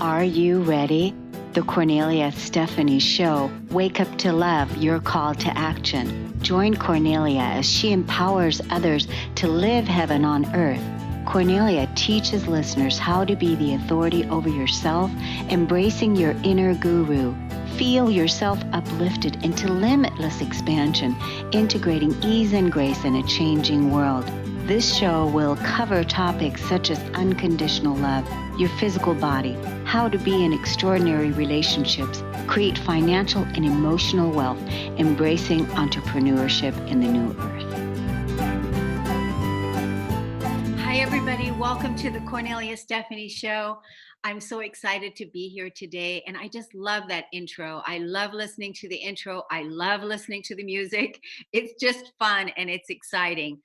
Are you ready? The Kornelia Stephanie Show. Wake up to love, your call to action. Join Kornelia as she empowers others to live heaven on earth. Kornelia teaches listeners how to be the authority over yourself, embracing your inner guru. Feel yourself uplifted into limitless expansion, integrating ease and grace in a changing world. This show will cover topics such as unconditional love, your physical body, how to be in extraordinary relationships, create financial and emotional wealth, embracing entrepreneurship in the new earth. Hi, everybody. Welcome to the Kornelia Stephanie Show. I'm so excited to be here today, and I just love that intro. I love listening to the intro. I love listening to the music. It's just fun and it's exciting.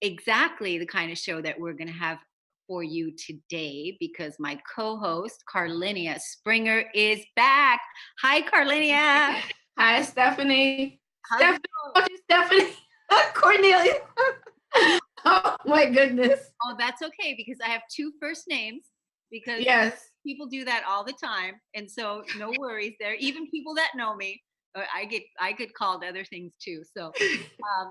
Exactly the kind of show that we're going to have for you today, because my co-host Carlenia Springer is back. Hi, Carlenia. Hi, Stephanie. How's Stephanie. Kornelia. Oh my goodness. Oh, that's okay, because I have two first names, because yes, people do that all the time, and so no worries there. Even people that know me, I get called other things too. So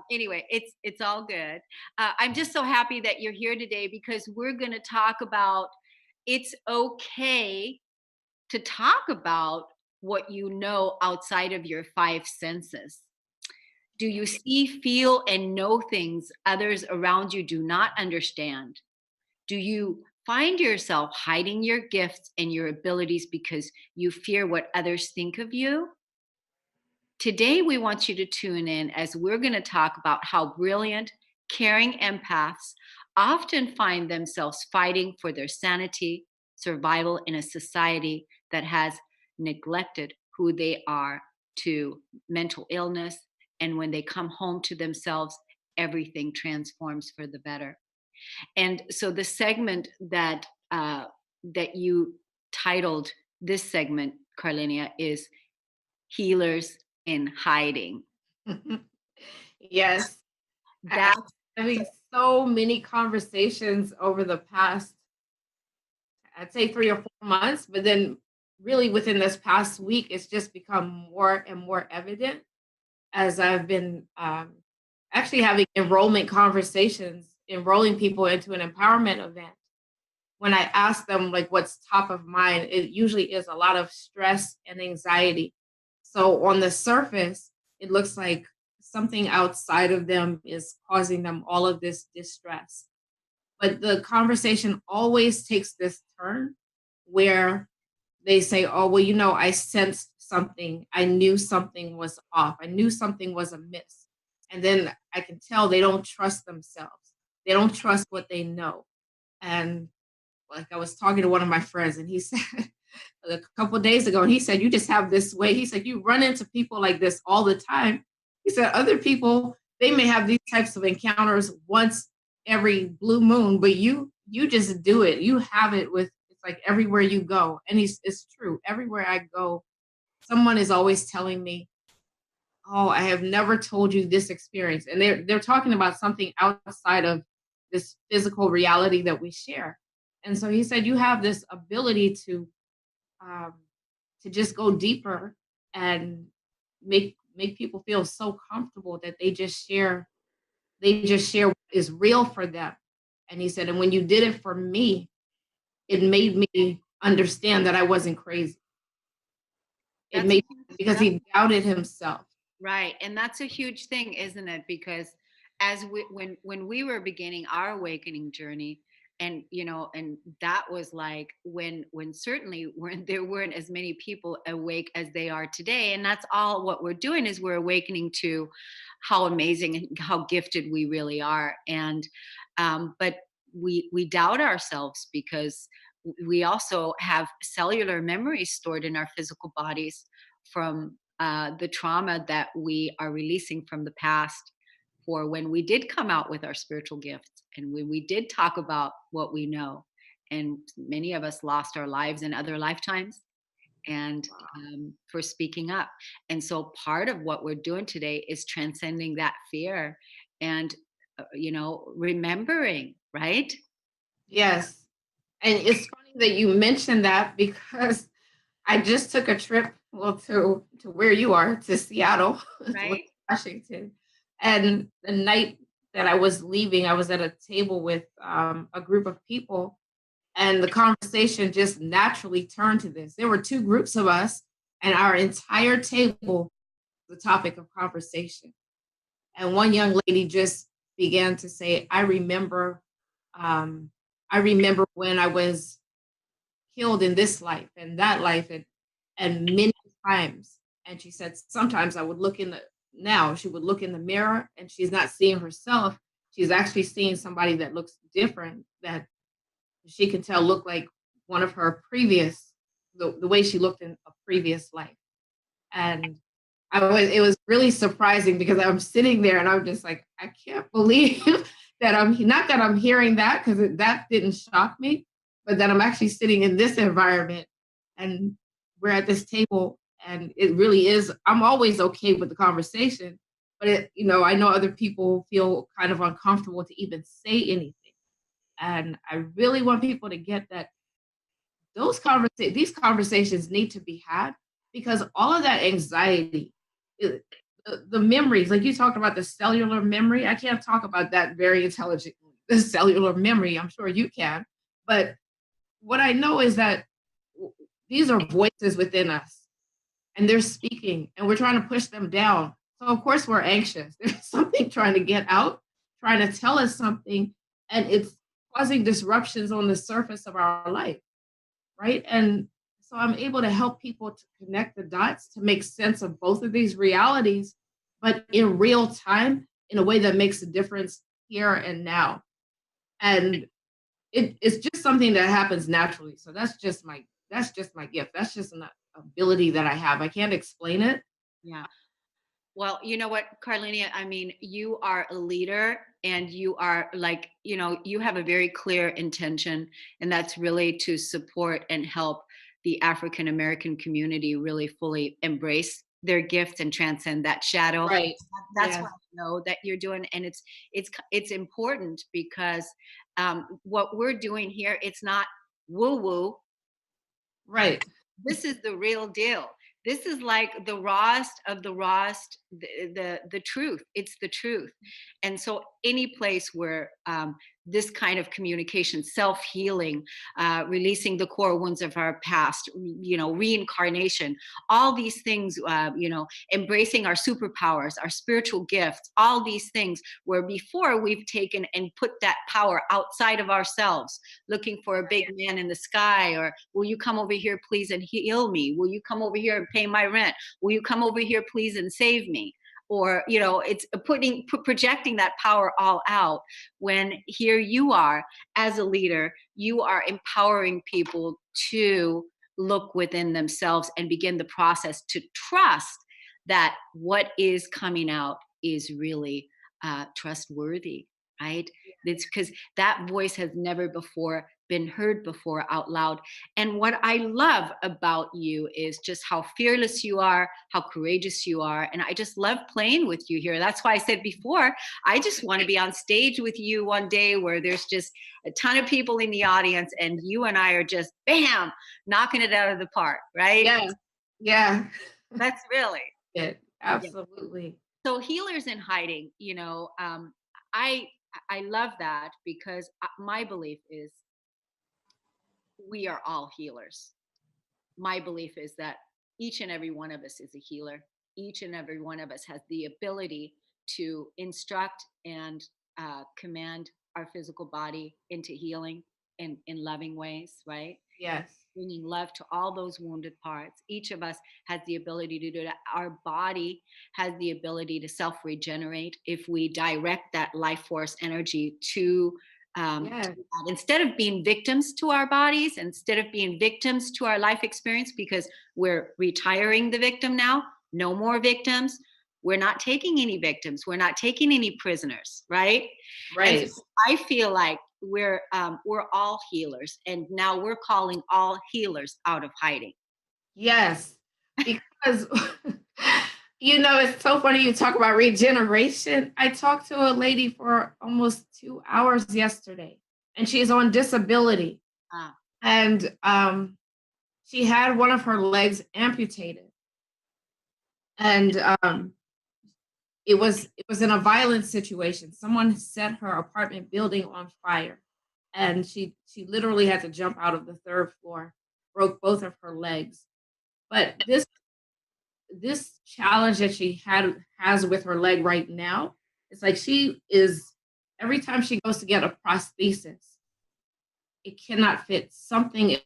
anyway, it's all good. I'm just so happy that you're here today, because we're going to talk about it's okay to talk about what you know outside of your five senses. Do you see, feel, and know things others around you do not understand? Do you find yourself hiding your gifts and your abilities because you fear what others think of you? Today, we want you to tune in, as we're going to talk about how brilliant, caring empaths often find themselves fighting for their sanity, survival in a society that has neglected who they are to mental illness. And when they come home to themselves, everything transforms for the better. And so the segment that you titled this segment, Carlenia, is Healers in Hiding. yes. That's Having so many conversations over the past, I'd say 3 or 4 months, but then really within this past week, it's just become more and more evident as I've been actually having enrollment conversations, enrolling people into an empowerment event. When I ask them like what's top of mind, it usually is a lot of stress and anxiety. So on the surface, it looks like something outside of them is causing them all of this distress. But the conversation always takes this turn where they say, oh, well, I sensed something. I knew something was off. I knew something was amiss. And then I can tell they don't trust themselves. They don't trust what they know. And like I was talking to one of my friends, and he said a couple of days ago, and he said, you just have this way. He said, you run into people like this all the time. He said, other people, they may have these types of encounters once every blue moon, but you just do it. You have it with, it's like everywhere you go. And it's true. Everywhere I go, someone is always telling me, oh, I have never told you this experience. And they're talking about something outside of this physical reality that we share. And so he said, you have this ability to just go deeper and make people feel so comfortable that they just share what is real for them. And he said, and when you did it for me, it made me understand that I wasn't crazy. Because he doubted himself. Right. And that's a huge thing, isn't it? Because when we were beginning our awakening journey, and and that was like when certainly there weren't as many people awake as they are today. And that's all what we're doing, is we're awakening to how amazing and how gifted we really are. And but we doubt ourselves, because we also have cellular memories stored in our physical bodies from the trauma that we are releasing from the past, for when we did come out with our spiritual gifts, and when we did talk about what we know. And many of us lost our lives in other lifetimes, and for speaking up. And so part of what we're doing today is transcending that fear and remembering, right? Yes. And it's funny that you mentioned that because I just took a trip, well, to where you are, to Seattle, to Right? Washington. And the night that I was leaving, I was at a table with a group of people, and the conversation just naturally turned to this. There were two groups of us, and our entire table, the topic of conversation. And one young lady just began to say, um, I remember when I was killed in this life and that life and many times. And she said, sometimes I would look in the now she would look in the mirror and she's not seeing herself. She's actually seeing somebody that looks different, that she can tell looked like one of her previous the way she looked in a previous life. And it was really surprising because I'm sitting there and I'm just like, I can't believe that I'm not that I'm hearing that, because that didn't shock me, but that I'm actually sitting in this environment and we're at this table, and it really is. I'm always okay with the conversation, but I know other people feel kind of uncomfortable to even say anything. And I really want people to get that these conversations need to be had, because all of that anxiety, it, the memories, like you talked about the cellular memory. I can't talk about that very intelligently. The cellular memory, I'm sure you can, but what I know is that these are voices within us, and they're speaking, and we're trying to push them down. So of course we're anxious. There's something trying to get out, trying to tell us something, and it's causing disruptions on the surface of our life, right? And so I'm able to help people to connect the dots to make sense of both of these realities, but in real time, in a way that makes a difference here and now. And it's just something that happens naturally. So that's just my gift. That's just an ability that I have. I can't explain it. Yeah. Well, you know what, Carlenia, I mean, you are a leader and you are like, you have a very clear intention, and that's really to support and help the African American community really fully embrace their gifts and transcend that shadow. Right. That's what Yes. I know that you're doing, and it's important because what we're doing here, it's not woo woo. Right. This is the real deal. This is like the rawest of the rawest, the truth. It's the truth. And so any place where this kind of communication, self-healing, releasing the core wounds of our past, reincarnation, all these things, embracing our superpowers, our spiritual gifts, all these things where before we've taken and put that power outside of ourselves, looking for a big man in the sky, or will you come over here please and heal me, will you come over here and pay my rent, will you come over here please and save me, or it's projecting that power all out, when here you are as a leader, you are empowering people to look within themselves and begin the process to trust that what is coming out is really trustworthy, right? It's because that voice has never before been heard before out loud. And what I love about you is just how fearless you are, how courageous you are. And I just love playing with you here. That's why I said before, I just want to be on stage with you one day where there's just a ton of people in the audience and you and I are just bam, knocking it out of the park, right? Yeah. Yeah. That's really. Yeah. Yeah. Absolutely. So healers in hiding, I I love that because my belief is we are all healers. My belief is that each and every one of us is a healer. Each and every one of us has the ability to instruct and command our physical body into healing in loving ways, right? Yes. Bringing love to all those wounded parts. Each of us has the ability to do that. Our body has the ability to self regenerate if we direct that life force energy to Yes. that. Instead of being victims to our bodies, instead of being victims to our life experience, because we're retiring the victim now, no more victims. We're not taking any victims. We're not taking any prisoners, right? And so Right. I feel like we're all healers, and now we're calling all healers out of hiding. Yes. Because it's so funny you talk about regeneration. I talked to a lady for almost 2 hours yesterday, and she's on disability. Ah, and she had one of her legs amputated, and it was in a violent situation. Someone set her apartment building on fire, and she literally had to jump out of the third floor, broke both of her legs. But this challenge that she has with her leg right now, it's like she is every time she goes to get a prosthesis, it cannot fit. Something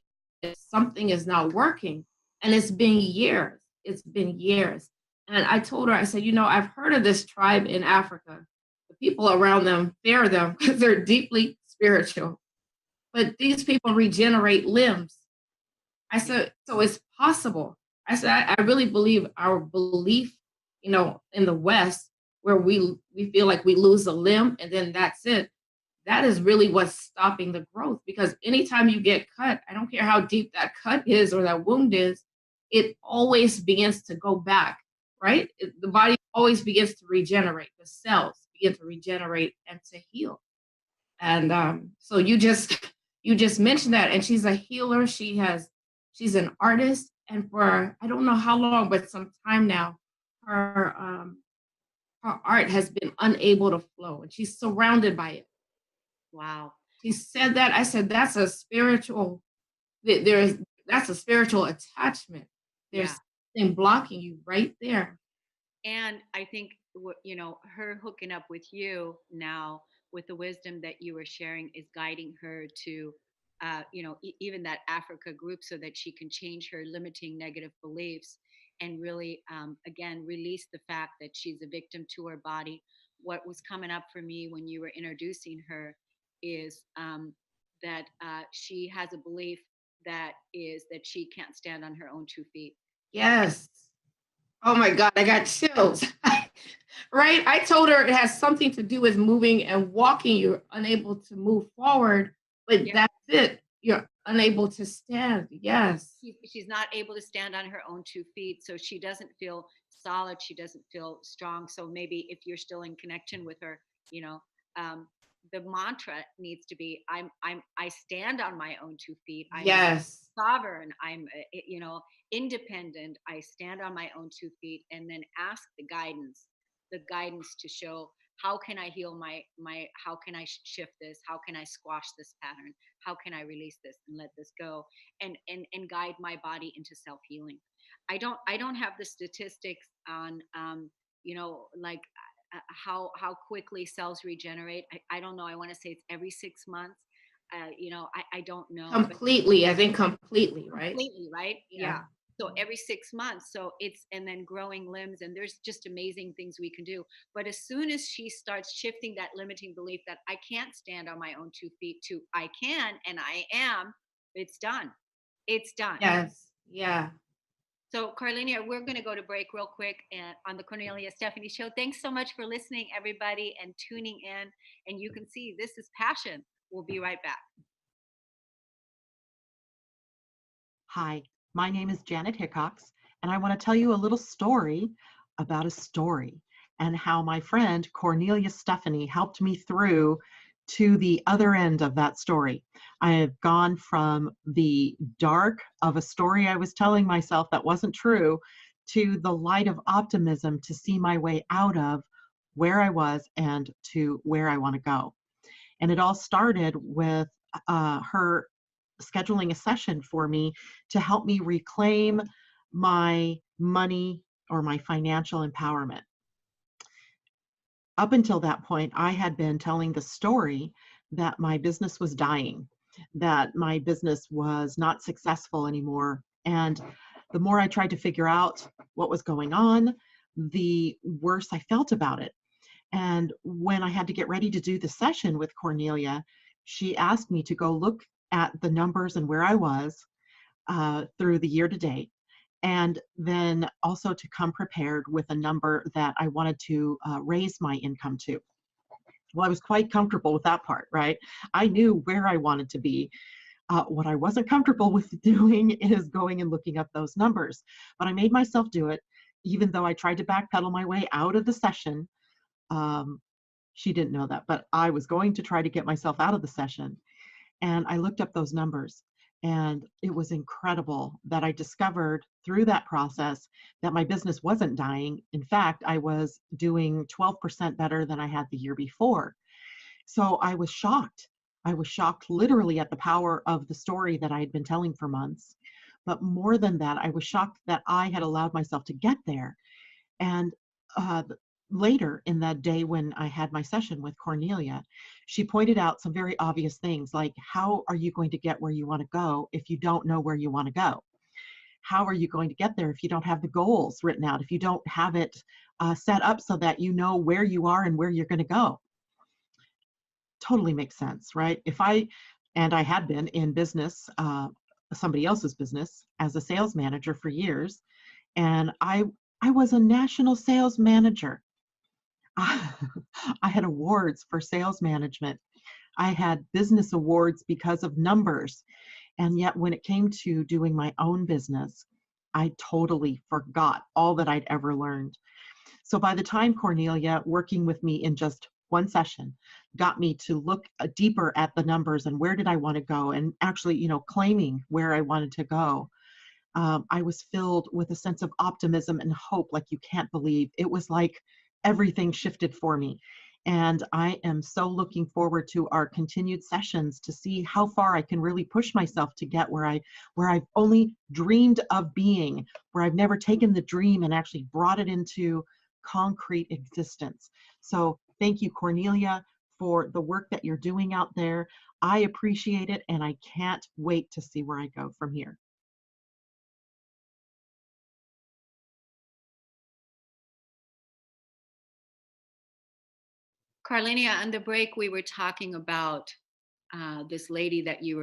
is not working, and it's been years. It's been years. And I told her, I said, I've heard of this tribe in Africa. The people around them fear them because they're deeply spiritual. But these people regenerate limbs. I yeah. said, so it's possible. I said, I really believe our belief, in the West, where we feel like we lose a limb and then that's it. That is really what's stopping the growth, because anytime you get cut, I don't care how deep that cut is or that wound is, it always begins to go back, right? The body always begins to regenerate. The cells begin to regenerate and to heal. And so you just mentioned that, and she's a healer. She's an artist, and for I don't know how long, but some time now, her art has been unable to flow, and she's surrounded by it. Wow. She said that. I said that's a spiritual. There's that's a spiritual attachment. Yeah. There's something blocking you right there. And I think her hooking up with you now with the wisdom that you were sharing is guiding her to, even that Africa group, so that she can change her limiting negative beliefs and really, again, release the fact that she's a victim to her body. What was coming up for me when you were introducing her is that she has a belief that she can't stand on her own 2 feet. Yes. Oh my God, I got chills. Right? I told her it has something to do with moving and walking. You're unable to move forward, but Yeah. that's it. You're unable to stand. Yes. She's not able to stand on her own 2 feet, so she doesn't feel solid, she doesn't feel strong. So maybe if you're still in connection with her, you know um, the mantra needs to be, I stand on my own 2 feet, I'm Yes. sovereign, I'm independent, I stand on my own 2 feet. And then ask the guidance to show, how can I heal my how can I shift this, how can I squash this pattern, how can I release this and let this go, and guide my body into self-healing. I don't have the statistics on, like, how quickly cells regenerate. I don't know, I want to say it's every 6 months. I don't know, but Completely. I think completely, right? completely, right? Yeah. Yeah. So every 6 months. So it's, and then growing limbs, and there's just amazing things we can do. But as soon as she starts shifting that limiting belief that I can't stand on my own 2 feet to I can and I am, it's done. It's done. Yes. Yeah. So, Carlenia, we're going to go to break real quick and on the Cornelia Stephanie Show. Thanks so much for listening, everybody, and tuning in. And you can see this is passion. We'll be right back. Hi, my name is Janet Hickox, and I want to tell you a little story about a story and how my friend Cornelia Stephanie helped me through to the other end of that story. I have gone from the dark of a story I was telling myself that wasn't true to the light of optimism to see my way out of where I was and to where I want to go. And it all started with her scheduling a session for me to help me reclaim my money or my financial empowerment. Up until that point, I had been telling the story that my business was dying, that my business was not successful anymore. And the more I tried to figure out what was going on, the worse I felt about it. And when I had to get ready to do the session with Cornelia, she asked me to go look at the numbers and where I was through the year to date, and then also to come prepared with a number that I wanted to raise my income to. Well, I was quite comfortable with that part, right? I knew where I wanted to be. What I wasn't comfortable with doing is going and looking up those numbers. But I made myself do it, even though I tried to backpedal my way out of the session. Um, she didn't know that, but I was going to try to get myself out of the session. And I looked up those numbers, and it was incredible that I discovered through that process that my business wasn't dying. In fact, I was doing 12% better than I had the year before. So I was shocked. I was shocked literally at the power of the story that I had been telling for months. But more than that, I was shocked that I had allowed myself to get there. And uh, later in that day when I had my session with Cornelia, she pointed out some very obvious things like, how are you going to get where you want to go if you don't know where you want to go? How are you going to get there if you don't have the goals written out, if you don't have it set up so that you know where you are and where you're going to go? Totally makes sense, right? And I had been in business, somebody else's business, as a sales manager for years, and I was a national sales manager. I had awards for sales management. I had business awards because of numbers. And yet when it came to doing my own business, I totally forgot all that I'd ever learned. So by the time Cornelia, working with me in just one session, got me to look deeper at the numbers and where did I want to go, and actually, claiming where I wanted to go, I was filled with a sense of optimism and hope like you can't believe. It was like everything shifted for me. And I am so looking forward to our continued sessions to see how far I can really push myself to get where I've only dreamed of being, where I've never taken the dream and actually brought it into concrete existence. So thank you, Cornelia, for the work that you're doing out there. I appreciate it, and I can't wait to see where I go from here. Carlenia, on the break, we were talking about this lady that you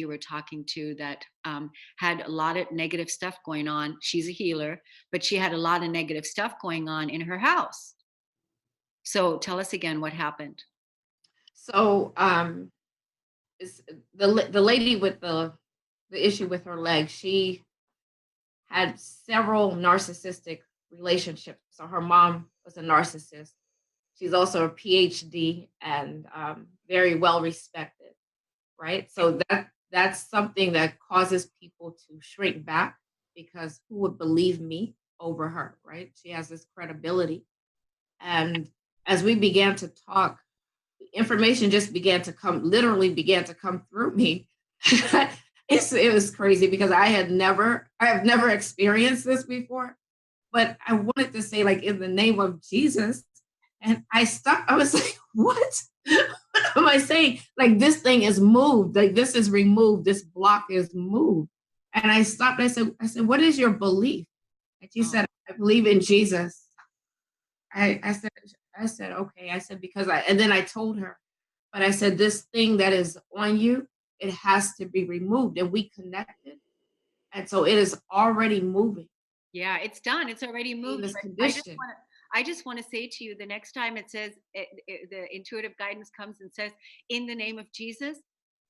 were talking to that had a lot of negative stuff going on. She's a healer, but she had a lot of negative stuff going on in her house. So tell us again what happened. So it's the lady with the issue with her leg. She had several narcissistic relationships. So her mom was a narcissist. She's also a PhD and very well respected, right? So that's something that causes people to shrink back, because who would believe me over her, right? She has this credibility. And as we began to talk, information just literally began to come through me. It was crazy because I have never experienced this before, but I wanted to say, like, in the name of Jesus. And I stopped. I was like, what? What am I saying? Like, this thing is moved. Like, this is removed. This block is moved. And I stopped. I said, what is your belief? And she said, I believe in Jesus. I said, okay. I said, and then I told her, but I said, this thing that is on you, it has to be removed. And we connected. And so it is already moving. Yeah, it's done. It's already moved. This condition. I just want to say to you, the next time it says the intuitive guidance comes and says, in the name of Jesus,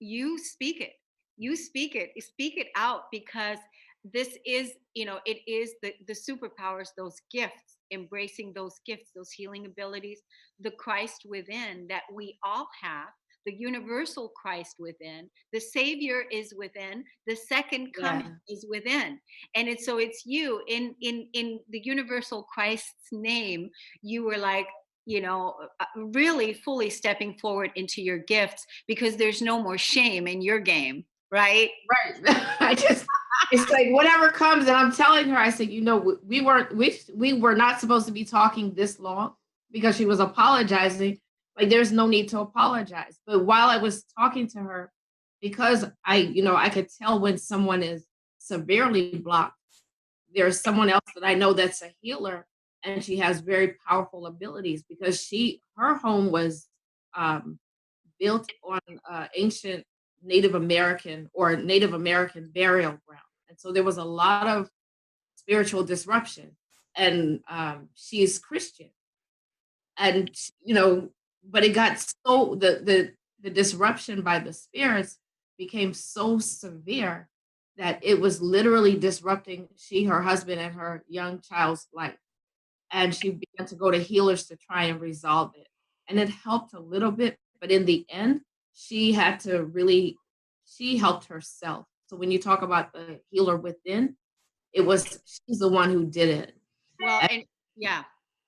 you speak it. You speak it. You speak it out, because this is, it is the superpowers, those gifts, embracing those gifts, those healing abilities, the Christ within that we all have, the universal Christ within, the Savior is within, the second coming is within. And it's you in the universal Christ's name. You were like, really fully stepping forward into your gifts, because there's no more shame in your game, right? Right. It's like whatever comes. And I'm telling her, I said, we were not supposed to be talking this long, because she was apologizing. Like, there's no need to apologize. But while I was talking to her, because I could tell when someone is severely blocked, there's someone else that I know that's a healer, and she has very powerful abilities, because her home was built on ancient Native American burial ground. And so there was a lot of spiritual disruption. And she's Christian. And, but it got so, the disruption by the spirits became so severe that it was literally disrupting her husband, and her young child's life. And she began to go to healers to try and resolve it. And it helped a little bit, but in the end, she had to really she helped herself. So when you talk about the healer within, she's the one who did it. Well, and yeah.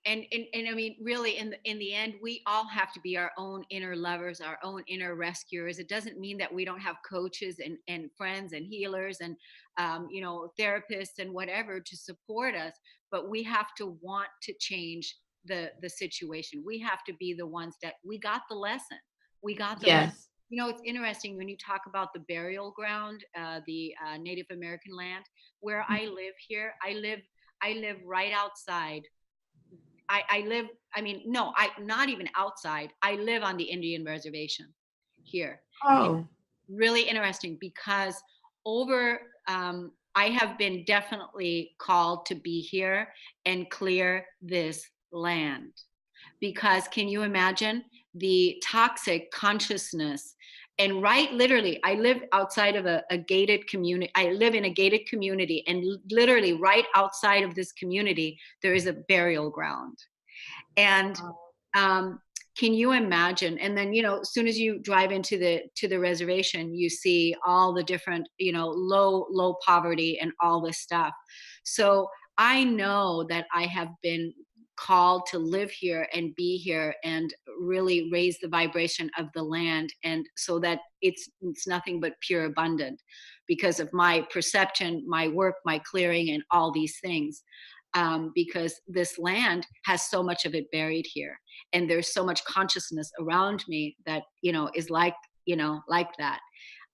And I mean, really, in the end, we all have to be our own inner lovers, our own inner rescuers. It doesn't mean that we don't have coaches and friends and healers and therapists and whatever to support us, but we have to want to change the situation. We have to be the ones that we got the lesson. We got the lesson. Yes. It's interesting when you talk about the burial ground, the Native American land where I live here. I live right outside. I live, I mean, no, I not even outside. I live on the Indian reservation here. It's Oh. really interesting because over I have been definitely called to be here and clear this land. Because can you imagine the toxic consciousness? And right, literally, I live outside of a gated community. I live in a gated community, and literally, right outside of this community, there is a burial ground. And um, can you imagine? And then, as soon as you drive into the reservation, you see all the different, low poverty and all this stuff. So I know that I have been called to live here and be here and really raise the vibration of the land, and so that it's nothing but pure abundant because of my perception, my work, my clearing, and all these things. Because this land has so much of it buried here, and there's so much consciousness around me that is like that.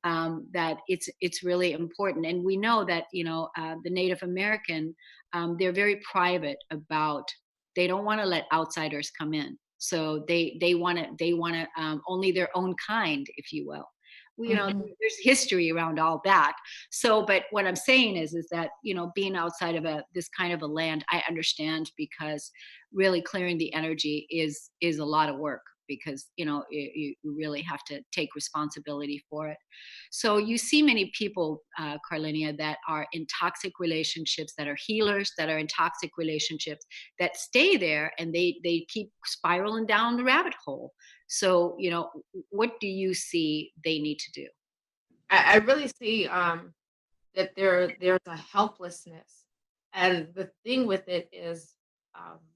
That it's really important. And we know that the Native American, they're very private about, they don't want to let outsiders come in, so they want to only their own kind, if you will. Mhm. There's history around all that. So but what I'm saying is that being outside of this kind of a land, I understand, because really clearing the energy is a lot of work, because you really have to take responsibility for it. So you see many people, Carlenia, that are in toxic relationships, that are healers, that are in toxic relationships, that stay there, and they keep spiraling down the rabbit hole. So what do you see they need to do? I really see that there's a helplessness, and the thing with it is,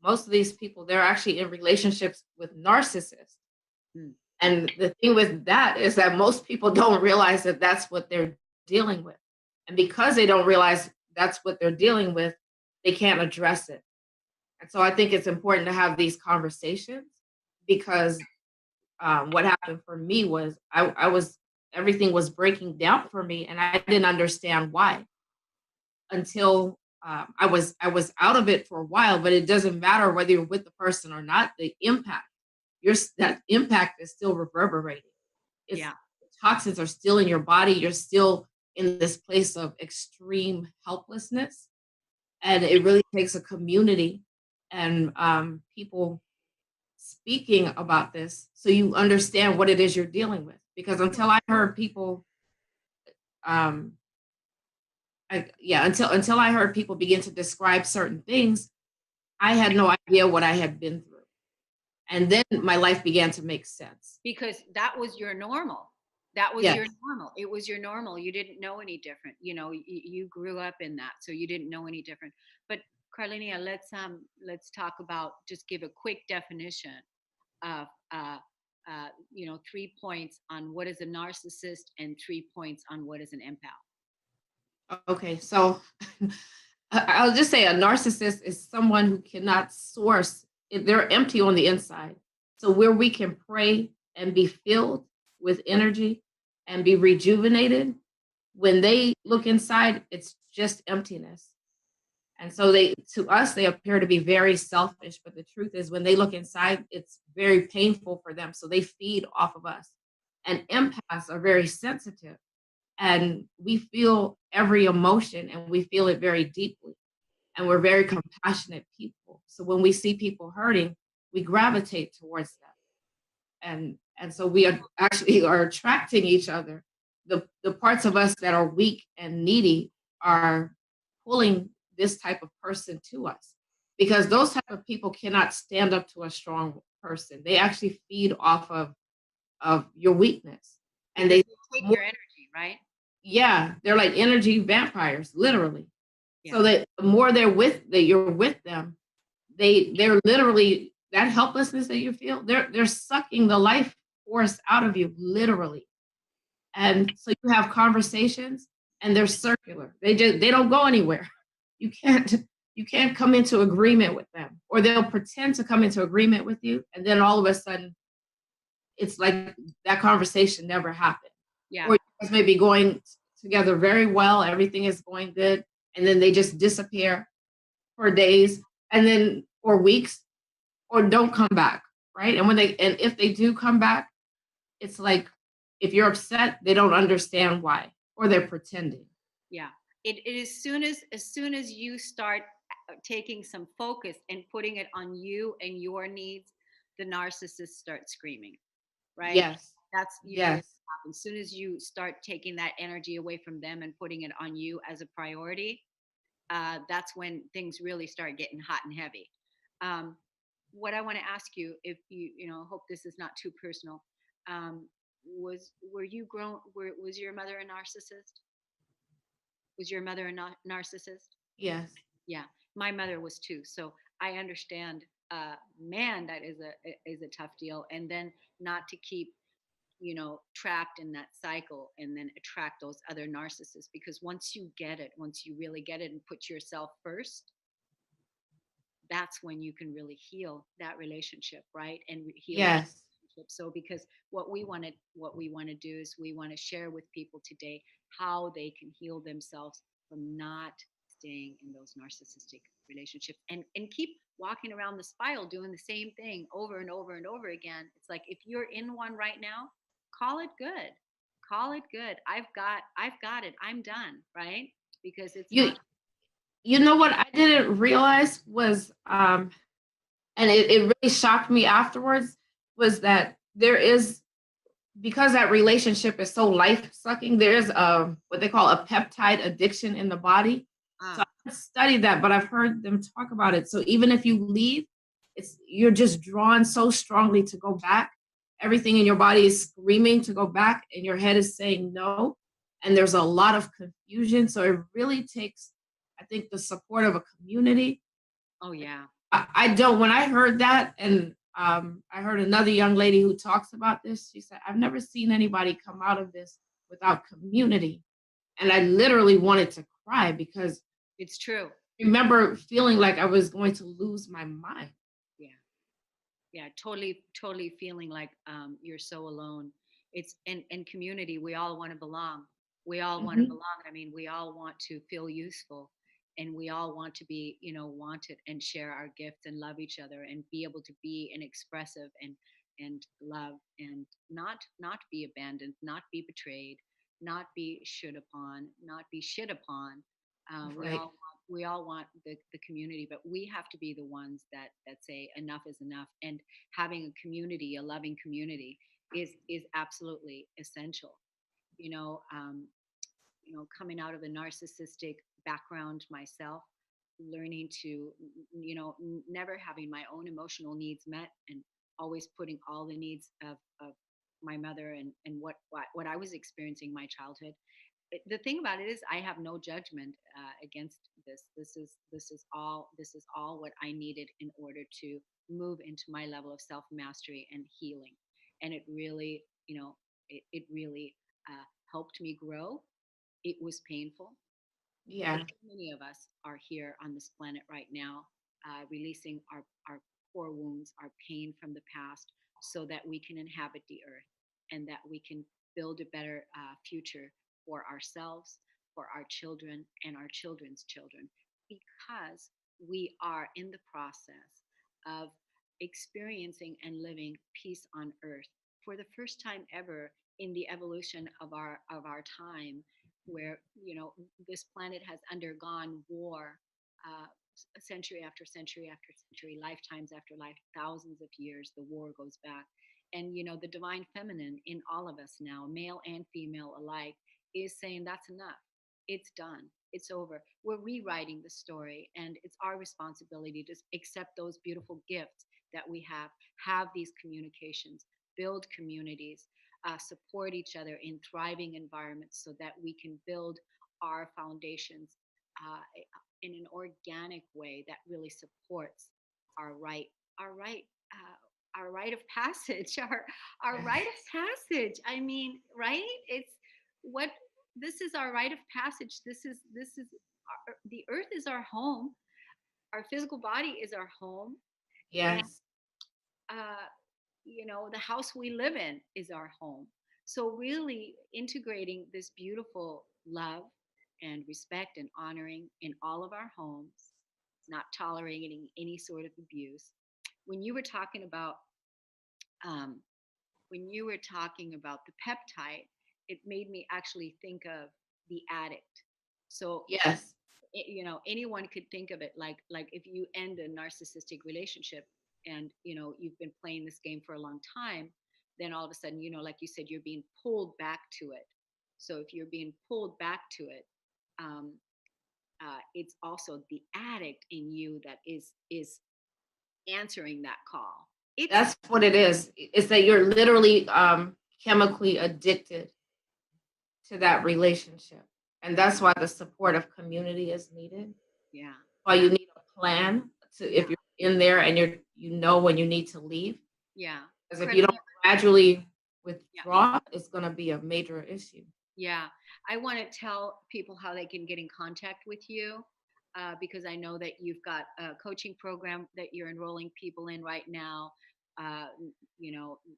most of these people, they're actually in relationships with narcissists. Hmm. And the thing with that is that most people don't realize that that's what they're dealing with. And because they don't realize that's what they're dealing with, they can't address it. And so I think it's important to have these conversations, because what happened for me was I was everything was breaking down for me, and I didn't understand why until I was out of it for a while. But it doesn't matter whether you're with the person or not. The impact, that impact is still reverberating. It's Yeah. toxins are still in your body. You're still in this place of extreme helplessness, and it really takes a community and people speaking about this so you understand what it is you're dealing with. Because until I heard people, um, until I heard people begin to describe certain things, I had no idea what I had been through, and then my life began to make sense. Because that was your normal. That was Yes. your normal. It was your normal. You didn't know any different. You grew up in that, so you didn't know any different. But Carlenia, let's talk about, just give a quick definition of 3 points on what is a narcissist and 3 points on what is an empath. Okay, so I'll just say a narcissist is someone who cannot source, they're empty on the inside. So where we can pray and be filled with energy and be rejuvenated, when they look inside, it's just emptiness. And so to us, they appear to be very selfish, but the truth is when they look inside, it's very painful for them. So they feed off of us. And empaths are very sensitive, and we feel every emotion, and we feel it very deeply, and we're very compassionate people. So when we see people hurting, we gravitate towards them, and so we are actually are attracting each other. The parts of us that are weak and needy are pulling this type of person to us, because those type of people cannot stand up to a strong person. They actually feed off of your weakness, and Because they they take more your energy, right? Yeah, they're like energy vampires, literally. Yeah. So that the more you're with them, they're literally that helplessness that you feel, they're sucking the life force out of you, literally. And so you have conversations and they're circular. They don't go anywhere. You can't you can't come into agreement with them. Or they'll pretend to come into agreement with you, and then all of a sudden it's like that conversation never happened. Yeah. Or you guys may be going together very well, everything is going good, and then they just disappear for days and then or weeks or don't come back, right? And if they do come back, it's like if you're upset, they don't understand why or they're pretending. Yeah. It as soon as you start taking some focus and putting it on you and your needs, the narcissist starts screaming, right? Yes. That's usually Yes. what happens. As soon as you start taking that energy away from them and putting it on you as a priority, that's when things really start getting hot and heavy. Um, what I want to ask you, if hope this is not too personal, were you grown? Was your mother a narcissist? Was your mother a narcissist? Yes. Yeah, my mother was too. So I understand. Man, that is a tough deal. And then not to keep trapped in that cycle and then attract those other narcissists, because once you really get it and put yourself first, that's when you can really heal that relationship, right? And heal that Yes. relationship. So because what we want to do is we want to share with people today how they can heal themselves from not staying in those narcissistic relationships and keep walking around the spiral doing the same thing over and over and over again. It's like, if you're in one right now, call it good. Call it good. I've got it. I'm done, right? Because it's You not. you know what I didn't realize was and it really shocked me afterwards was that there is because that relationship is so life sucking, there's a what they call a peptide addiction in the body. So I Ah, haven't studied that, but I've heard them talk about it. So even if you leave, it's you're just drawn so strongly to go back. Everything in your body is screaming to go back, and your head is saying no. And there's a lot of confusion. So it really takes, I think, the support of a community. oh yeah. I don't. When I heard that, and I heard another young lady who talks about this, she said, "I've never seen anybody come out of this without community," and I literally wanted to cry because It's true. I remember feeling like I was going to lose my mind. Yeah. Yeah, totally feeling like you're so alone. It's in community, we all want to belong. We all want to Mhm. belong. I mean, we all want to feel useful, and we all want to be, wanted, and share our gifts and love each other and be able to be and expressive and love, and not be abandoned, not be betrayed, not be should upon, not be shit upon. We Right. all we all want the community, but we have to be the ones that say enough is enough. And having a community, a loving community, is absolutely essential. you know um, Coming out of a narcissistic background myself, learning to, never having my own emotional needs met, and always putting all the needs of my mother and what I was experiencing my childhood. The thing about it is, I have no judgment against this. This is all what I needed in order to move into my level of self mastery and healing. And it really, it really helped me grow. It was painful, but Yeah. so many of us are here on this planet right now, releasing our core wounds, our pain from the past, so that we can inhabit the earth and that we can build a better future for ourselves, for our children, and our children's children, because we are in the process of experiencing and living peace on earth for the first time ever in the evolution of our time, where this planet has undergone war, uh, century after century after century, lifetimes after life, thousands of years. The war goes back, and the divine feminine in all of us now, male and female alike, is saying that's enough. It's done. It's over. We're rewriting the story, and it's our responsibility to accept those beautiful gifts that we have these communications, build communities, support each other in thriving environments so that we can build our foundations uh, in an organic way that really supports our right, our right, our rite of passage, our rite of passage. I mean, right? It's what this is our rite of passage. This is the earth is our home. Our physical body is our home, and Yes. uh, the house we live in is our home. So really integrating this beautiful love and respect and honoring in all of our homes, not tolerating any sort of abuse. When you were talking about um, when you were talking about the peptide, it made me actually think of the addict. So Yes. anyone could think of it like if you end a narcissistic relationship and you've been playing this game for a long time, then all of a sudden, like you said, you're being pulled back to it. So if you're being pulled back to it, um, it's also the addict in you that is answering that call. It's That's what it is. It's that you're literally chemically addicted to that relationship. And that's why the support of community is needed. yeah, Why you need a plan to yeah, if you're in there and you know when you need to leave. yeah. Because if you Carlenia, don't gradually yeah. withdraw, it's gonna be a major issue. Yeah, I want to tell people how they can get in contact with you because I know that you've got a coaching program that you're enrolling people in right now. Uh,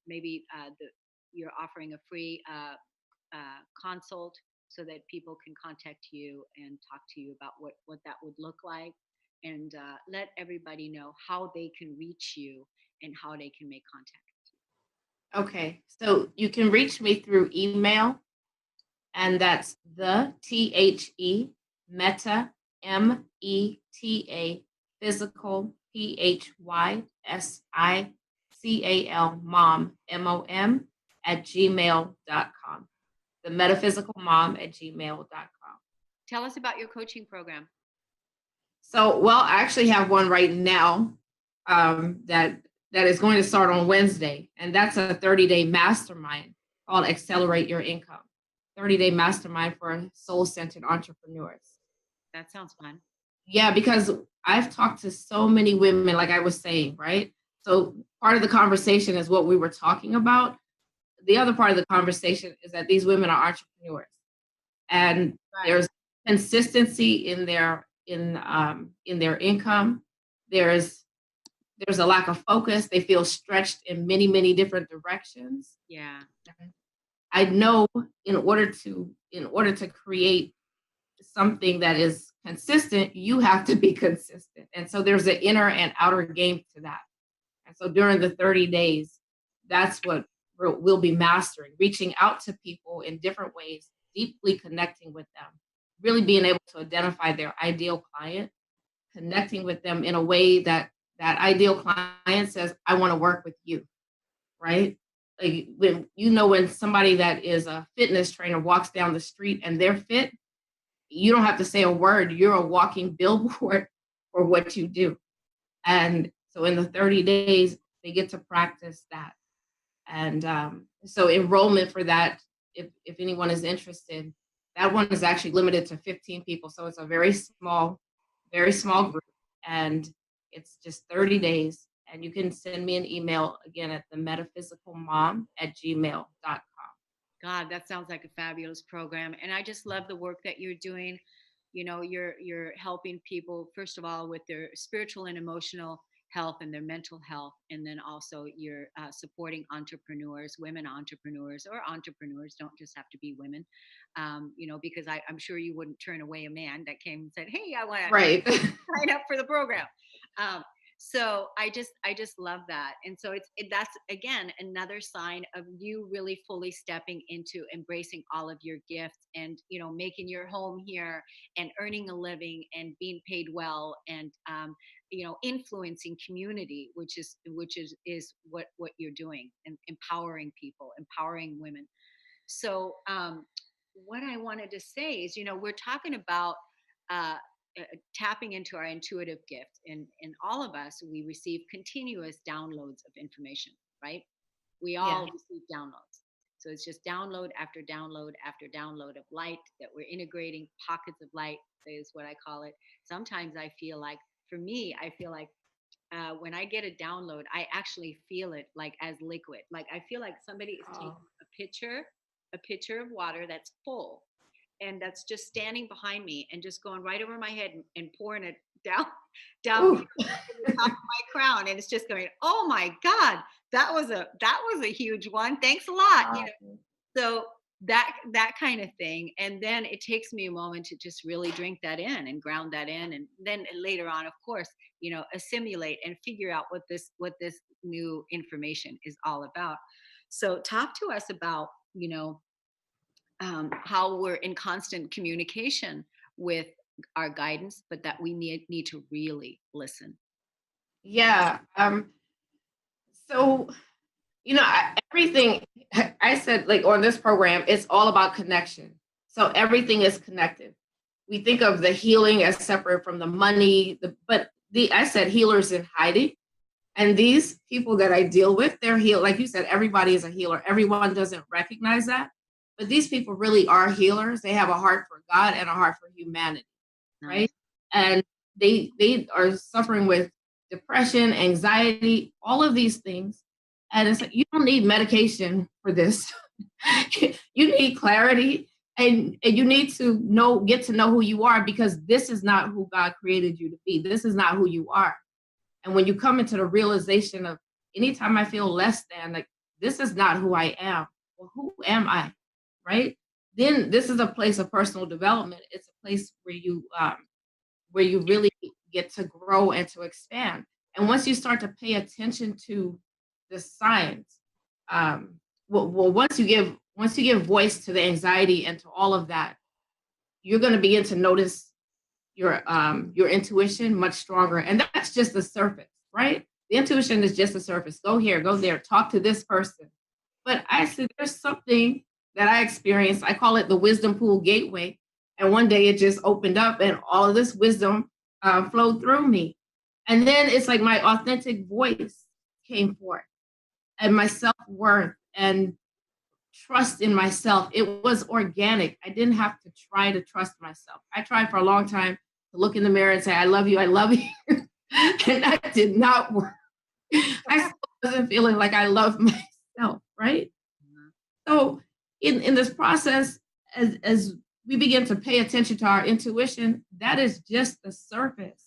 maybe you're offering a free consult so that people can contact you and talk to you about what that would look like, and let everybody know how they can reach you and how they can make contact. Okay. So you can reach me through email, and that's meta meta physical physical mom at gmail.com. The metaphysical mom at gmail.com. Tell us about your coaching program. So, well, I actually have one right now that is going to start on Wednesday, and that's a 30-day mastermind called Accelerate Your Income. 30-day mastermind for soul-centered entrepreneurs. That sounds fun. Yeah, because I've talked to so many women, like I was saying, right? So part of the conversation is what we were talking about. The other part of the conversation is that these women are entrepreneurs, and Right. there's consistency in their income. There's a lack of focus. They feel stretched in many different directions. Yeah. I know in order to create something that is consistent, you have to be consistent. And so there's an inner and outer game to that. And so during the 30 days, that's what we'll be mastering, reaching out to people in different ways, deeply connecting with them, really being able to identify their ideal client, connecting with them in a way that that ideal client says, I want to work with you, right? Like when somebody that is a fitness trainer walks down the street and they're fit, you don't have to say a word. You're a walking billboard for what you do. And so in the 30 days, they get to practice that. And so enrollment for that, if anyone is interested, that one is actually limited to 15 people. So it's a very small group. And it's just 30 days. And you can send me an email again at the metaphysicalmom at gmail.com. God, that sounds like a fabulous program. And I just love the work that you're doing. You're helping people first of all with their spiritual and emotional health and their mental health, and then also you're supporting entrepreneurs, women entrepreneurs, or entrepreneurs don't just have to be women. Because I'm sure you wouldn't turn away a man that came and said, "Hey, I want to Right. sign up for the program." Um, so I just love that, and so that's again another sign of you really fully stepping into embracing all of your gifts, and making your home here and earning a living and being paid well, and influencing community, which is what you're doing, and empowering people, empowering women. So what I wanted to say is, we're talking about uh, tapping into our intuitive gift, and all of us, we receive continuous downloads of information, right? We Yeah. all receive downloads. So it's just download after download after download of light that we're integrating. Pockets of light is what I call it. Sometimes I feel like, for me, I feel like when I get a download, I actually feel it like as liquid. Like I feel like somebody is taking Oh. a pitcher of water that's full, and that's just standing behind me and just going right over my head and pouring it down, down Ooh. in the top of my crown, and it's just going, oh my God, that was a huge one. Thanks a lot. Wow. So that kind of thing, and then it takes me a moment to just really drink that in and ground that in, and then later on, of course, assimilate and figure out what this new information is all about. So talk to us about how we're in constant communication with our guidance, but that we need to really listen. Yeah. So, everything I said, like on this program, it's all about connection. So everything is connected. We think of the healing as separate from the money, but I said healers in hiding. And these people that I deal with, they're healed. Like you said, everybody is a healer. Everyone doesn't recognize that. But these people really are healers. They have a heart for God and a heart for humanity, Nice. right? And they are suffering with depression, anxiety, all of these things. And it's like you don't need medication for this. You need clarity, and you need to get to know who you are, because this is not who God created you to be. This is not who you are. And when you come into the realization of, anytime I feel less than, like, this is not who I am. Well, who am I? Right? Then this is a place of personal development. It's a place where you really get to grow and to expand. And once you start to pay attention to the signs, well, once you give voice to the anxiety and to all of that, you're going to begin to notice your intuition much stronger. And that's just the surface, right? The intuition is just the surface. Go here, go there, talk to this person. But I said, there's something that I experienced. I call it the wisdom pool gateway. And one day it just opened up, and all of this wisdom flowed through me. And then it's like my authentic voice came forth, and my self-worth and trust in myself. It was organic. I didn't have to try to trust myself. I tried for a long time to look in the mirror and say, I love you, I love you. And that did not work. I still wasn't feeling like I love myself, right? So in this process, as we begin to pay attention to our intuition, that is just the surface.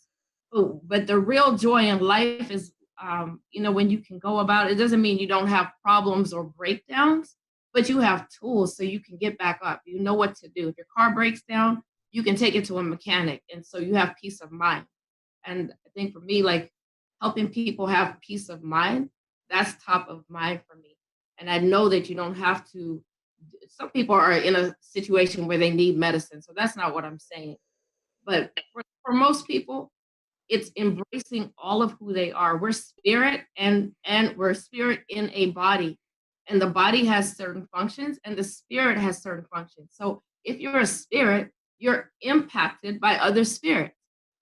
But the real joy in life is, when you can go about it. It doesn't mean you don't have problems or breakdowns, but you have tools so you can get back up. You know what to do. If your car breaks down, you can take it to a mechanic. And so you have peace of mind. And I think for me, like, helping people have peace of mind, that's top of mind for me. And I know that you don't have to. Some people are in a situation where they need medicine. So that's not what I'm saying. But for most people, it's embracing all of who they are. We're spirit, and we're spirit in a body. And the body has certain functions and the spirit has certain functions. So if you're a spirit, you're impacted by other spirits,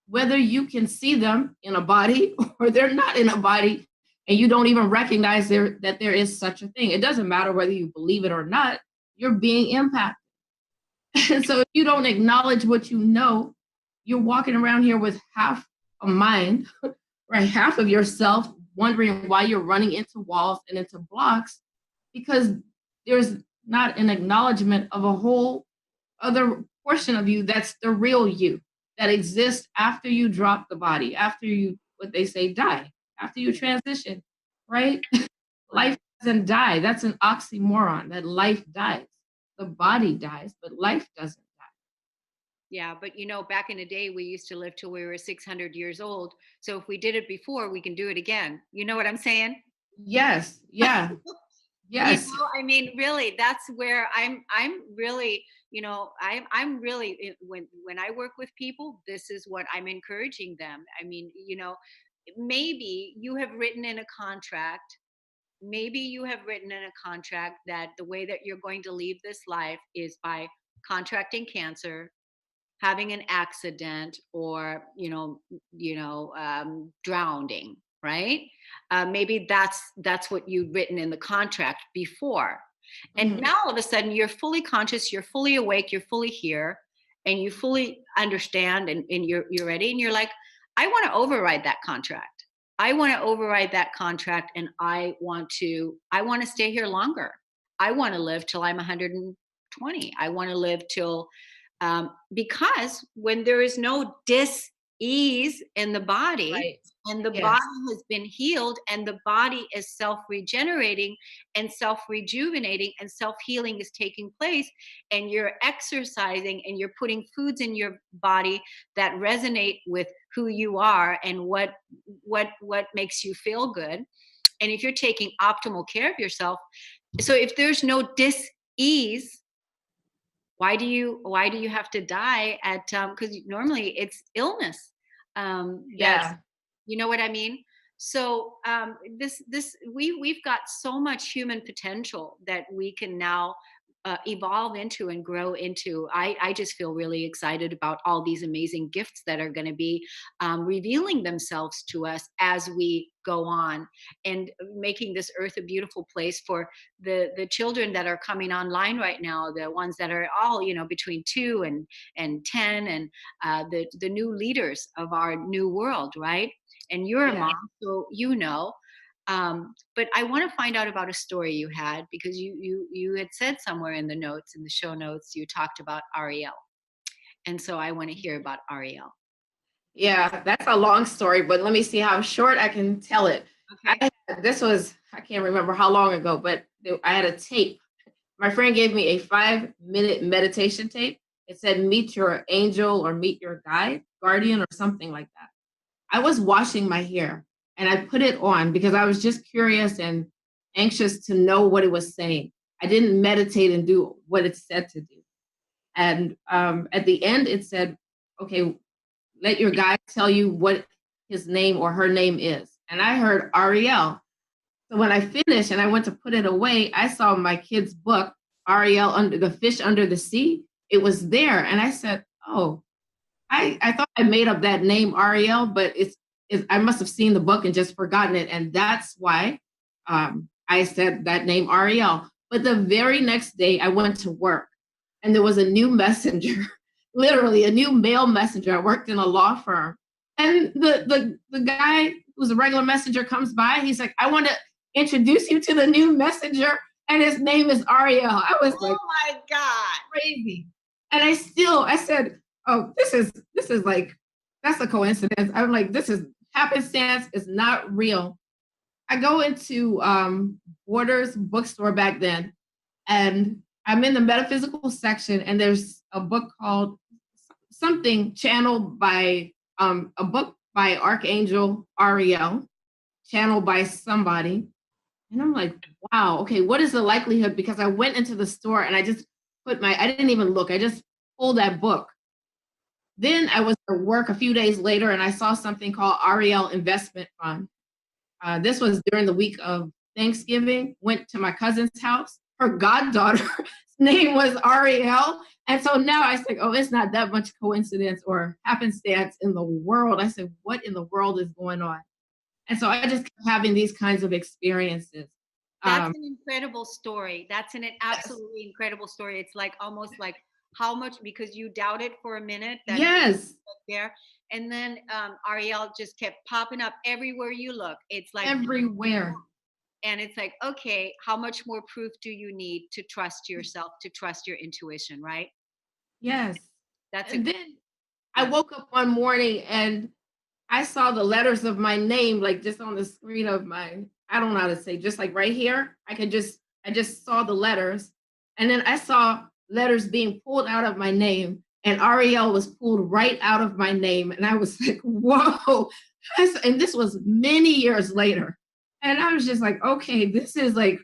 whether you can see them in a body or they're not in a body, and you don't even recognize that there is such a thing. It doesn't matter whether you believe it or not, you're being impacted. And so if you don't acknowledge what you know, you're walking around here with half a mind, right? Half of yourself wondering why you're running into walls and into blocks, because there's not an acknowledgement of a whole other portion of you that's the real you, that exists after you drop the body, after you, what they say, die, after you transition, right? Life doesn't die. That's an oxymoron, that life dies. The body dies, but life doesn't die. Yeah, but back in the day, we used to live till we were 600 years old. So if we did it before, we can do it again. You know what I'm saying? Yes, yeah, yes. I mean, really, that's where I'm really, I'm really, when I work with people, this is what I'm encouraging them. I mean, maybe you have written in a contract, maybe you have written in a contract that the way that you're going to leave this life is by contracting cancer, having an accident, or drowning, right? Maybe that's what you've written in the contract before. And Mhm. now all of a sudden you're fully conscious, you're fully awake, you're fully here, and you fully understand, and you're ready, and you're like, I want to override that contract. I want to override that contract, and I want to stay here longer. I want to live till I'm 120. I want to live till because when there is no dis-ease in the body, Right. and the body Yes. has been healed, and the body is self-regenerating and self-rejuvenating, and self-healing is taking place, and you're exercising and you're putting foods in your body that resonate with who you are and what makes you feel good, and if you're taking optimal care of yourself, so if there's no dis-ease, why do you have to die at because normally it's illness, that's, Yeah. you know what I mean? So this we've got so much human potential that we can now evolve into and grow into. I just feel really excited about all these amazing gifts that are going to be revealing themselves to us as we go on, and making this earth a beautiful place for the children that are coming online right now, the ones that are all, between 2 and 10, and the new leaders of our new world, right? And you're a Yeah. mom, so but I want to find out about a story you had, because you had said somewhere in the notes, in the show notes, you talked about Ariel, and so I want to hear about Ariel. Yeah, that's a long story, but let me see how short I can tell it. Okay. This was, I can't remember how long ago, but I had a tape. My friend gave me a 5-minute meditation tape. It said, meet your angel or meet your guide, guardian, or something like that. I was washing my hair and I put it on because I was just curious and anxious to know what it was saying. I didn't meditate and do what it said to do. And at the end, it said, okay, let your guide tell you what his name or her name is. And I heard Ariel. So when I finished and I went to put it away, I saw my kid's book, Ariel under the fish under the sea. It was there. And I said, oh, I thought I made up that name Ariel, but I must have seen the book and just forgotten it. And that's why I said that name Ariel. But the very next day I went to work and there was a new messenger, literally a new male messenger. I worked in a law firm. And the guy who's a regular messenger comes by. He's like, I want to introduce you to the new messenger. And his name is Ariel. I was Oh like, my God. crazy. And I said, oh, this is like, that's a coincidence. I'm like, this is happenstance. It's not real. I go into Borders bookstore back then, and I'm in the metaphysical section, and there's a book called something channeled by a book by Archangel Ariel, channeled by somebody. And I'm like, wow, okay, what is the likelihood? Because I went into the store and I just I didn't even look, I just pulled that book. Then I was at work a few days later and I saw something called Ariel Investment Fund. This was during the week of Thanksgiving, went to my cousin's house. Her goddaughter's name was Ariel. And so now I said, oh, it's not that much coincidence or happenstance in the world. I said, what in the world is going on? And so I just kept having these kinds of experiences. That's Um, an incredible story. That's an yes. absolutely incredible story. It's like almost like how much, because you doubted for a minute that it Yes, was there, and then Ariel just kept popping up everywhere you look. It's like, everywhere. and it's like, okay, how much more proof do you need to trust yourself, to trust your intuition, right? Yes. That's a And then I yeah. woke up one morning and I saw the letters of my name like just on the screen of I don't know how to say, just like right here. I just saw the letters. And then I saw letters being pulled out of my name. And Ariel was pulled right out of my name. And I was like, whoa. And this was many years later. And I was just like, okay, this is like,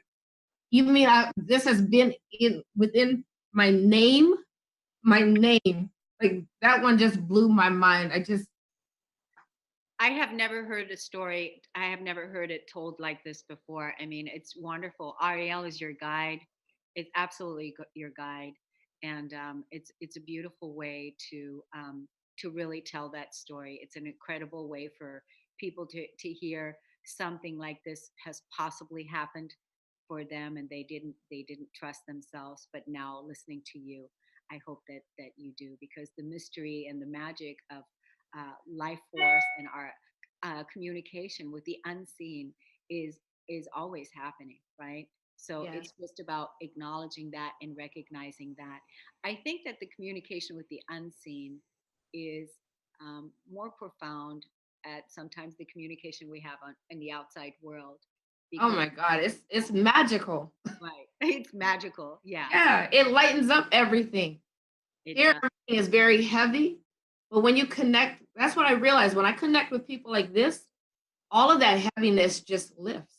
you mean this has been within my name? My name. Like that one just blew my mind. I have never heard a story. I have never heard it told like this before. I mean, it's wonderful. Ariel is your guide. It's absolutely your guide, and it's a beautiful way to really tell that story. It's an incredible way for people to hear something like this has possibly happened. for them, and they didn't trust themselves. But now, listening to you, I hope that you do, because the mystery and the magic of life force and our communication with the unseen is is always happening, right? So Yes. it's just about acknowledging that and recognizing that. I think that the communication with the unseen is more profound at sometimes the communication we have in the outside world, Oh because my God, it's magical. right, it's magical. Yeah, Yeah, it lightens up everything. it Here, does. everything is very heavy, but when you connect, that's what I realized when I connect with people like this, all of that heaviness just lifts.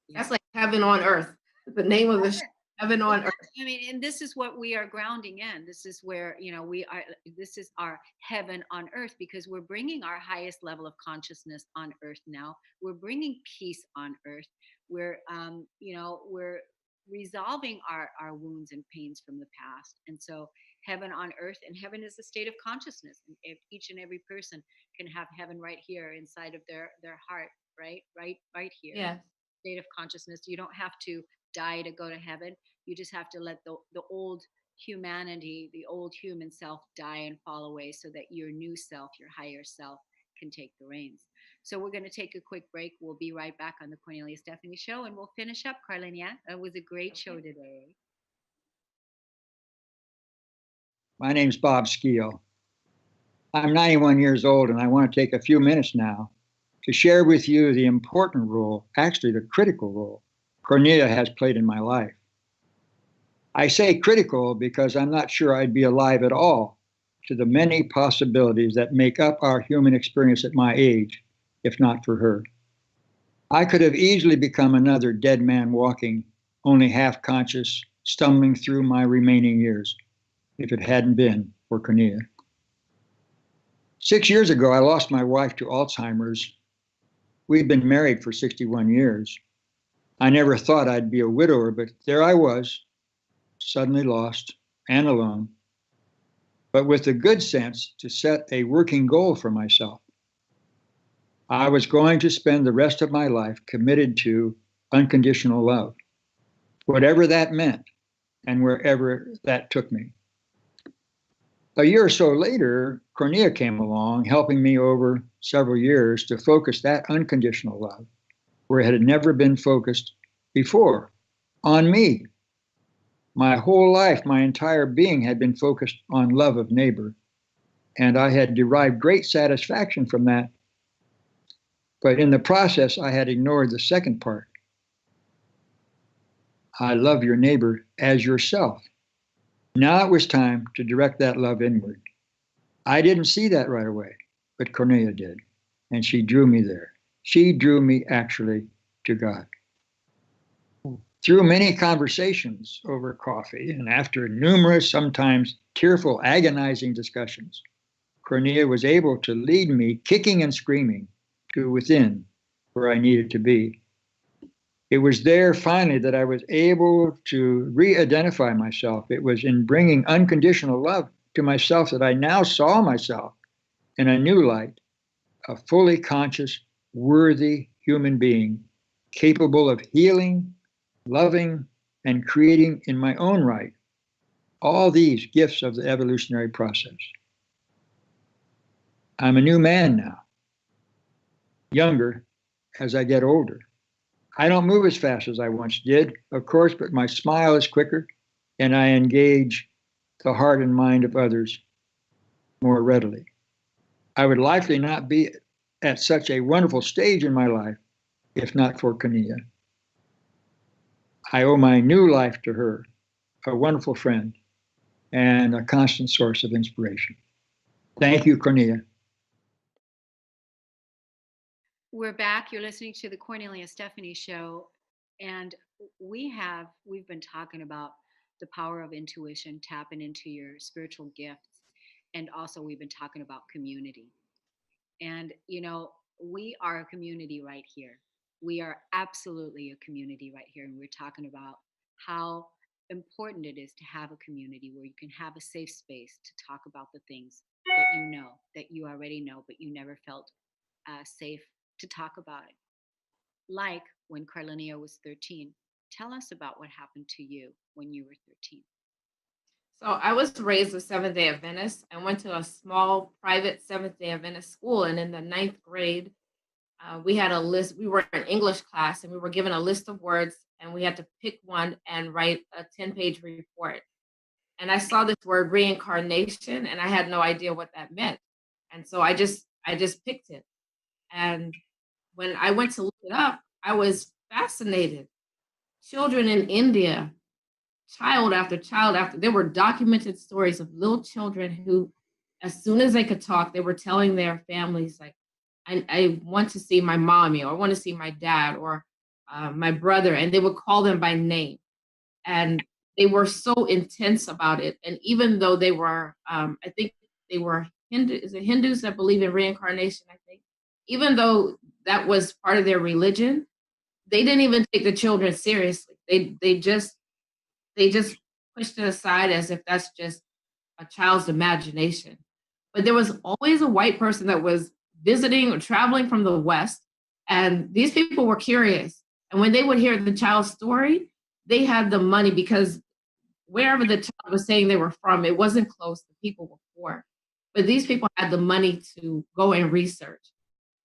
Yeah. That's like heaven on earth. The name of the show, Heaven Well, on Earth. I mean, and this is what we are grounding in. This is where, we are, this is our heaven on earth, because we're bringing our highest level of consciousness on earth now. We're bringing peace on earth. We're resolving our wounds and pains from the past. And so heaven on earth, and heaven is a state of consciousness. And if each and every person can have heaven right here inside of their heart, right here, Yes. state of consciousness. You don't have to die to go to heaven. You just have to let the old humanity, the old human self die and fall away, so that your new self, your higher self, can take the reins. So we're going to take a quick break. We'll be right back on the Cornelia Stephanie Show, and we'll finish up, Carlenia. It was a great show Okay. today. My name's Bob Skeel. I'm 91 years old, and I want to take a few minutes now to share with you the important role, actually the critical role, Kornelia has played in my life. I say critical because I'm not sure I'd be alive at all to the many possibilities that make up our human experience at my age, if not for her. I could have easily become another dead man walking, only half conscious, stumbling through my remaining years, if it hadn't been for Kornelia. 6 years ago, I lost my wife to Alzheimer's. We'd been married for 61 years. I never thought I'd be a widower, but there I was, suddenly lost and alone, but with the good sense to set a working goal for myself. I was going to spend the rest of my life committed to unconditional love, whatever that meant and wherever that took me. A year or so later, Kornelia came along, helping me over several years to focus that unconditional love where it had never been focused before, on me. My whole life, my entire being had been focused on love of neighbor, and I had derived great satisfaction from that. But in the process, I had ignored the second part. I love your neighbor as yourself. Now it was time to direct that love inward. I didn't see that right away, but Kornelia did, and she drew me there. She drew me actually to God. Through many conversations over coffee and after numerous, sometimes tearful, agonizing discussions, Kornelia was able to lead me, kicking and screaming, to within where I needed to be. It was there finally that I was able to re-identify myself. It was in bringing unconditional love to myself that I now saw myself in a new light, a fully conscious, worthy human being, capable of healing, loving, and creating in my own right all these gifts of the evolutionary process. I'm a new man now, younger as I get older. I don't move as fast as I once did, of course, but my smile is quicker and I engage the heart and mind of others more readily. I would likely not be at such a wonderful stage in my life if not for Kornelia. I owe my new life to her, a wonderful friend and a constant source of inspiration. Thank you, Kornelia. We're back. You're listening to the Cornelia Stephanie Show, and we've been talking about the power of intuition, tapping into your spiritual gifts, and also we've been talking about community. And we are a community right here. We are absolutely a community right here, and we're talking about how important it is to have a community where you can have a safe space to talk about the things that you already know, but you never felt safe to talk about it. Like when Carlenia was 13. Tell us about what happened to you when you were 13. So I was raised a Seventh-day Adventist. I went to a small private Seventh-day Adventist school, and in the ninth grade, we had a list. We were in English class, and we were given a list of words, and we had to pick one and write a 10-page report. And I saw this word reincarnation, and I had no idea what that meant. And so I just picked it. And when I went to look it up, I was fascinated. Children in India, child after child after, there were documented stories of little children who, as soon as they could talk, they were telling their families, like, I want to see my mommy, or I want to see my dad, or my brother, and they would call them by name. And they were so intense about it. And even though they were, I think they were is it Hindus that believe in reincarnation, I think. Even though that was part of their religion, they didn't even take the children seriously. They just pushed it aside as if that's just a child's imagination. But there was always a white person that was visiting or traveling from the West, and these people were curious. And when they would hear the child's story, they had the money, because wherever the child was saying they were from, it wasn't close. The people were poor. But these people had the money to go and research.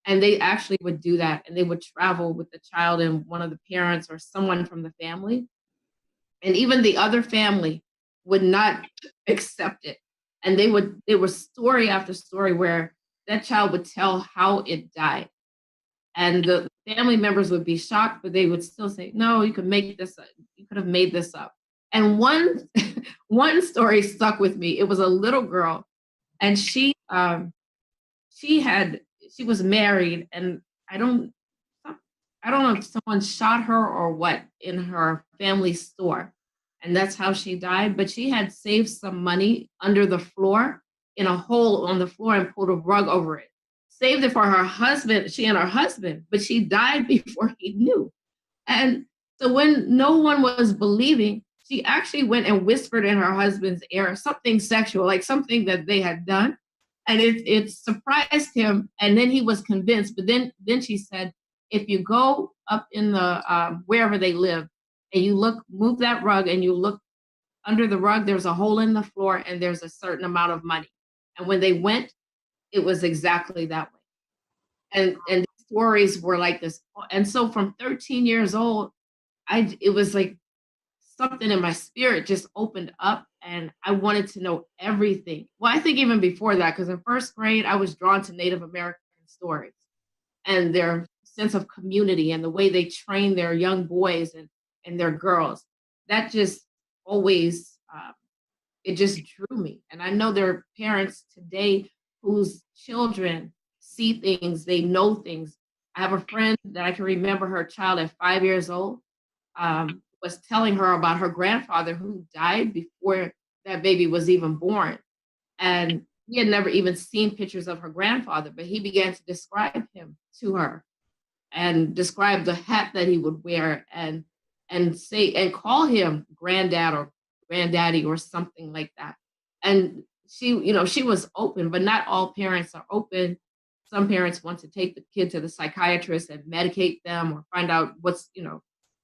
And they actually would do that. And they would travel with the child and one of the parents or someone from the family. And even the other family would not accept it. And there was story after story where that child would tell how it died. And the family members would be shocked, but they would still say, no, you could make this up. You could have made this up. And one one story stuck with me. It was a little girl, and she had she was married, and I don't know if someone shot her or what in her family store. And that's how she died. But she had saved some money under the floor in a hole on the floor and pulled a rug over it. Saved it for her husband, she and her husband, but she died before he knew. And so when no one was believing, she actually went and whispered in her husband's ear something sexual, like something that they had done. And it surprised him. And then he was convinced. But then she said, if you go up in the wherever they live, and you move that rug, and you look under the rug, there's a hole in the floor, and there's a certain amount of money. And when they went, it was exactly that way. And the stories were like this. And so from 13 years old, it was like something in my spirit just opened up, and I wanted to know everything. Well, I think even before that, because in first grade, I was drawn to Native American stories and their sense of community and the way they train their young boys and their girls. That just always, it just drew me. And I know there are parents today whose children see things, they know things. I have a friend that I can remember her child at 5 years old was telling her about her grandfather who died before that baby was even born. And he had never even seen pictures of her grandfather, but he began to describe him to her and describe the hat that he would wear and say and call him granddad or granddaddy or something like that. And she was open, but not all parents are open. Some parents want to take the kid to the psychiatrist and medicate them or find out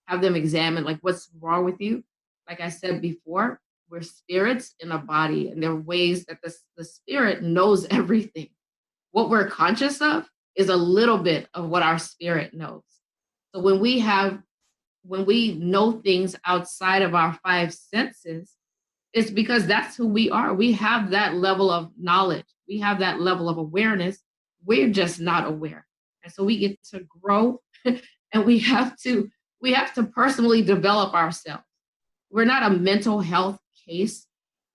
have them examined, like what's wrong with you. Like I said before, we're spirits in a body, and there are ways that the spirit knows everything. What we're conscious of is a little bit of what our spirit knows. So when we know things outside of our five senses, it's because that's who we are. We have that level of knowledge. We have that level of awareness. We're just not aware. And so we get to grow and we have to personally develop ourselves. We're not a mental health case.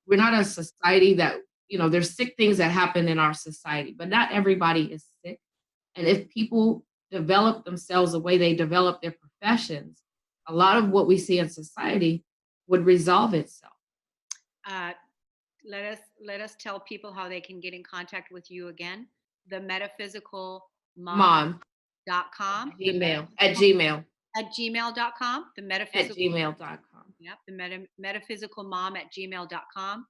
We're not a society that, there's sick things that happen in our society, but not everybody is sick. And if people develop themselves the way they develop their professions, a lot of what we see in society would resolve itself. Uh, let us tell people how they can get in contact with you again. The metaphysical Mom, mom.com. at Gmail. At gmail.com. The At metaphysical. gmail.com. Yep. The metaphysical mom at gmail.com.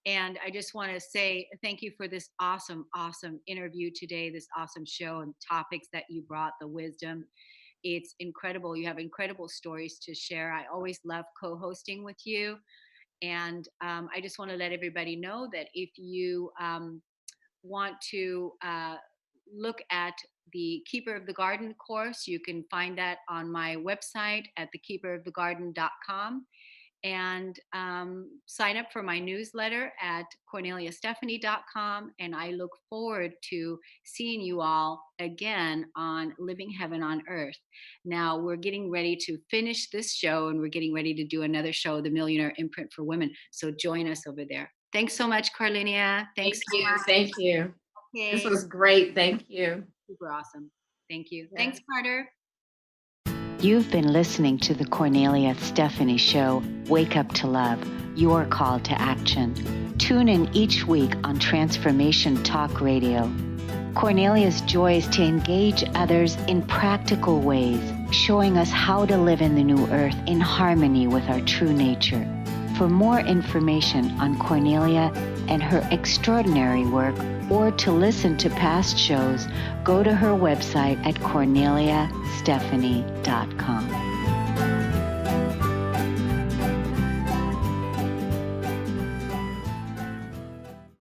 And I just want to say thank you for this awesome, awesome interview today, this awesome show and topics that you brought, the wisdom. It's incredible. You have incredible stories to share. I always love co-hosting with you. And I just want to let everybody know that if you want to look at the Keeper of the Garden course, you can find that on my website at thekeeperofthegarden.com, and sign up for my newsletter at corneliastephanie.com. And I look forward to seeing you all again on Living Heaven on Earth. Now we're getting ready to finish this show, and we're getting ready to do another show, The Millionaire Imprint for Women. So join us over there. Thanks so much, Carlenia. Thanks Thank so you. much. Thank you. This Okay. was great. Thank you. Super awesome. Thank you. Yes. Thanks, Carter. You've been listening to the Cornelia Stephanie Show, Wake Up to Love, your call to action. Tune in each week on Transformation Talk Radio. Cornelia's joy is to engage others in practical ways, showing us how to live in the new earth in harmony with our true nature. For more information on Cornelia and her extraordinary work, or to listen to past shows, go to her website at corneliastephanie.com.